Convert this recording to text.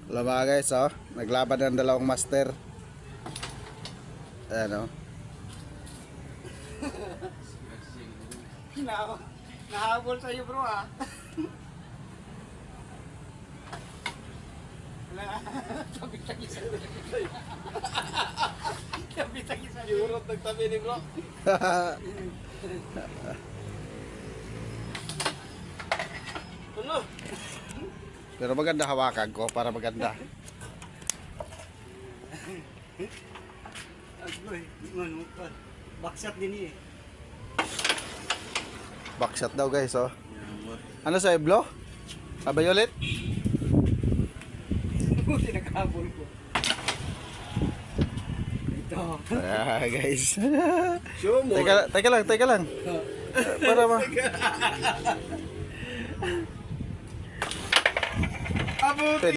Wala mga guys, oh. Naglaban ng dalawang master. Ayan, oh. Nahabol sa'yo bro ah. Tabi-tagi sa'yo. Tabi-tagi sa'yo. Yurot nagtabi ni bro. Ano? Pero maganda hawakan ko para maganda. Backshot din eh. Backshot daw guys, oh. Ano sa iblo? Violet? Buti nakahabol ko. Ito. Ah, guys. Show mo. Teka lang. Para ma. Abot.